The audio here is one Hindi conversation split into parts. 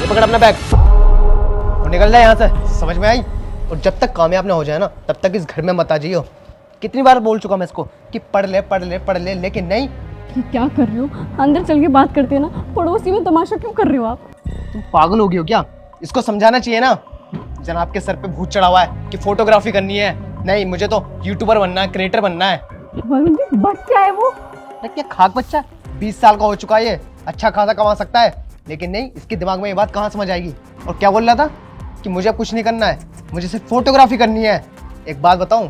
ये पकड़ अपना बैग और निकल जाए यहाँ से, समझ में आई? और जब तक कामयाब ना हो जाए ना तब तक इस घर में मत आ जाइयो। कितनी बार बोल चुका मैं इसको कि पढ़ ले पढ़ ले पढ़ ले, लेकिन नहीं। ये क्या कर रहे हो? अंदर चल के बात करते हैं ना, पड़ोसी में तमाशा क्यों कर रहे हो आप? तुम पागल हो गई हो क्या? इसको समझाना चाहिए ना। जनाब के सर पे भूत चढ़ा हुआ है कि फोटोग्राफी करनी है। नहीं, मुझे तो यूट्यूबर बनना है, क्रिएटर बनना है। वरुण जी, बच्चा है वो। अरे क्या खाक बच्चा, 20 साल का हो चुका है ये, अच्छा खासा कमा सकता है। लेकिन नहीं, इसके दिमाग में ये बात कहाँ समझ आएगी। और क्या बोल रहा था कि मुझे अब कुछ नहीं करना है, मुझे सिर्फ फोटोग्राफी करनी है। एक बात बताऊं,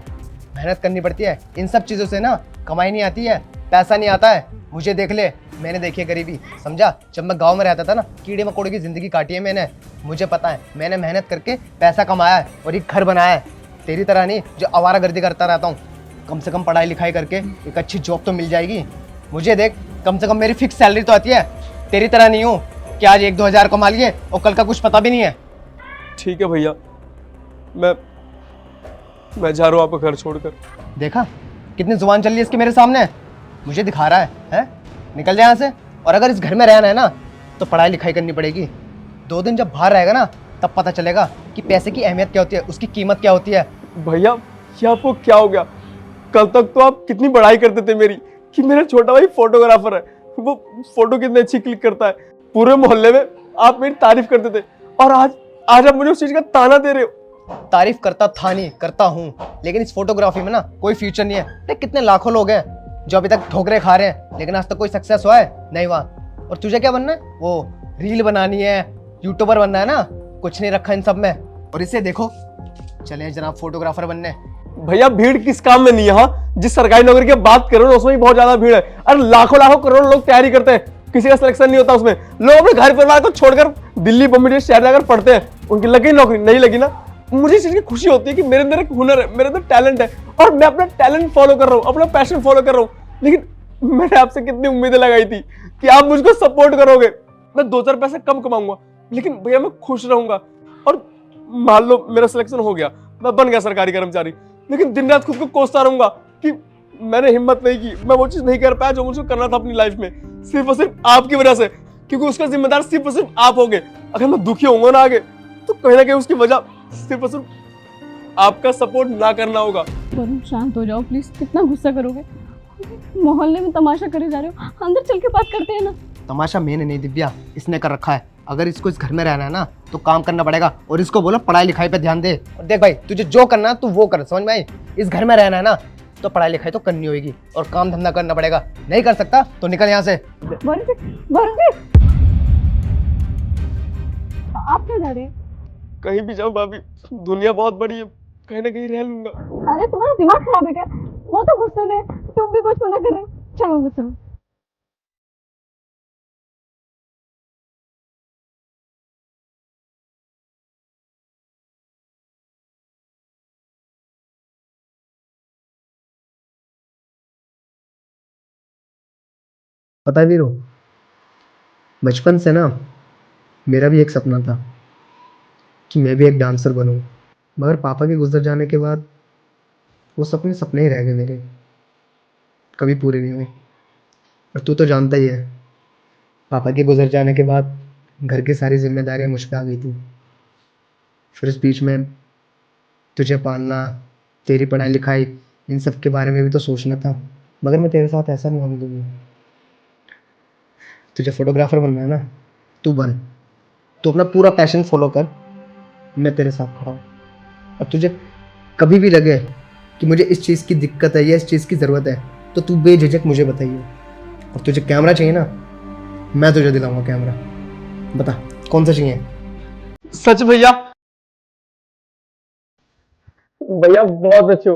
मेहनत करनी पड़ती है। इन सब चीज़ों से ना कमाई नहीं आती है, पैसा नहीं आता है। मुझे देख ले, मैंने देखी है गरीबी, समझा? जब मैं गांव में रहता था ना, कीड़े मकोड़े की ज़िंदगी काटी है मैंने। मुझे पता है, मैंने मेहनत करके पैसा कमाया है और एक घर बनाया है। तेरी तरह नहीं जो आवारागर्दी करता रहता हूँ। कम से कम पढ़ाई लिखाई करके एक अच्छी जॉब तो मिल जाएगी। मुझे देख, कम से कम मेरी फिक्स सैलरी तो आती है। तेरी तरह नहीं हूँ कि आज 1-2 हज़ार कमा लिए और कल का कुछ पता भी नहीं है। ठीक है भैया, मैं जा रहा हूँ आपका घर छोड़कर। देखा कितनी जुबान चल रही है इसकी मेरे सामने, मुझे दिखा रहा है? निकल जाए यहाँ से। और अगर इस घर में रहना है ना तो पढ़ाई लिखाई करनी पड़ेगी। 2 दिन जब बाहर रहेगा ना तब पता चलेगा कि पैसे की अहमियत क्या होती है, उसकी कीमत क्या होती है। भैया, ये आपको क्या हो गया? कल तक तो आप कितनी बड़ाई करते थे मेरी कि मेरा छोटा भाई फोटोग्राफर है, वो फोटो कितनी अच्छी क्लिक करता है, पूरे मोहल्ले में आप मेरी तारीफ करते थे, और आज आप मुझे उस चीज का ताना दे रहे हो। तारीफ करता था नहीं, करता हूँ, लेकिन इस फोटोग्राफी में ना कोई फ्यूचर नहीं है। अरे कितने लाखों लोग हैं जो अभी तक ठोकरे खा रहे हैं, लेकिन आज तक कोई सक्सेस हुआ है नहीं हुआ। और तुझे क्या बनना है? वो रील बनानी है, यूट्यूबर बनना है ना? कुछ नहीं रखा इन सब में। और इसे देखो, चले जनाब फोटोग्राफर बनने। भैया, भीड़ किस काम में नहीं है? हाँ, जिस सरकारी नौकरी की बात कर रहे हो उसमें ही बहुत ज्यादा भीड़ है। अरे लाखों लाखों करोड़ों लोग तैयारी करते हैं, किसी का सिलेक्शन नहीं होता उसमें। लोग अपने घर परिवार को छोड़कर दिल्ली बम्बई जैसे शहर जाकर पढ़ते हैं, उनकी लगी नौकरी नहीं लगी ना। मुझे इस चीज की खुशी होती है कि मेरे अंदर एक हुनर है, मेरे अंदर टैलेंट है, और मैं अपना टैलेंट फॉलो कर रहा हूँ, अपना पैशन फॉलो कर रहा हूँ। लेकिन मैंने आपसे कितनी उम्मीदें लगाई थी कि आप मुझको सपोर्ट करोगे। मैं 2-4 पैसे कम कमाऊंगा, लेकिन भैया मैं खुश रहूंगा। और मान लो मेरा सिलेक्शन हो गया, मैं बन गया सरकारी कर्मचारी, लेकिन दिन रात खुद को कोसता रहूंगा कि मैंने हिम्मत नहीं की, मैं वो चीज नहीं कर पाया जो मुझको करना था अपनी लाइफ में, सिर्फ और सिर्फ आपकी वजह से। क्योंकि उसका जिम्मेदार सिर्फ और सिर्फ आप होंगे। अगर मैं दुखी होऊंगा ना आगे, तो कहीं ना कहीं उसकी वजह सिर्फ और सिर्फ आपका सपोर्ट ना करना होगा। वरुण, शांत हो जाओ प्लीज, कितना गुस्सा करोगे? मोहल्ले में तमाशा करे जा रहे हो, अंदर चल के बात करते हैं ना। तमाशा मैंने नहीं दिव्या, इसने कर रखा है। अगर इसको इस घर में रहना है ना तो काम करना पड़ेगा, और इसको बोलो पढ़ाई लिखाई पे ध्यान दे। और देख भाई, तुझे जो करना है तू वो कर, समझ में आई? इस घर में रहना है ना तो पढ़ाई लिखाई तो करनी होगी और काम धंधा करना पड़ेगा। नहीं कर सकता तो निकल यहाँ से। वरुण जी, वरुण जी, आप क्या जा रहे हैं? कहीं भी जाओ भाभी, दुनिया बहुत बड़ी है, कहीं ना कहीं रह लूंगा। अरे तुम्हारा दिमाग खराब है क्या? वो तो गुस्से में, तुम भी कुछ मना कर रहे हो। चलो गुस्से में। पता है वीरो, बचपन से ना मेरा भी एक सपना था कि मैं भी एक डांसर बनूं, मगर पापा के गुजर जाने के बाद वो सपने सपने ही रह गए मेरे, कभी पूरे नहीं हुए। और तू तो जानता ही है, पापा के गुजर जाने के बाद घर की सारी जिम्मेदारियां मुझ पे आ गई थी। फिर इस बीच में तुझे पालना, तेरी पढ़ाई लिखाई, इन सब के बारे में भी तो सोचना था। मगर मैं तेरे साथ ऐसा नहीं होने दूंगा। तुझे फोटोग्राफर बनना है ना, तू बन, तू अपना पूरा पैशन फॉलो कर, मैं तेरे साथ खड़ा हूँ। और तुझे कभी भी लगे कि मुझे इस चीज़ की दिक्कत है या इस चीज़ की ज़रूरत है तो तू बेझिझक मुझे बताइए। और तुझे कैमरा चाहिए ना, मैं तुझे दिलाऊंगा कैमरा। बता कौन सा चाहिए? सच भैया? भैया बहुत अच्छे हो,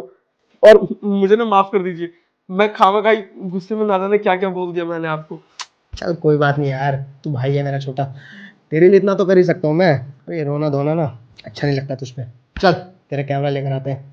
और मुझे ना माफ कर दीजिए, मैं खामखाई गुस्से में ना जाने क्या क्या बोल दिया मैंने आपको। चल कोई बात नहीं यार, तू भाई है मेरा छोटा, तेरे लिए इतना तो कर ही सकता हूँ मैं। तो ये रोना धोना ना अच्छा नहीं लगता तुझ पे। चल तेरा कैमरा लेकर आते हैं।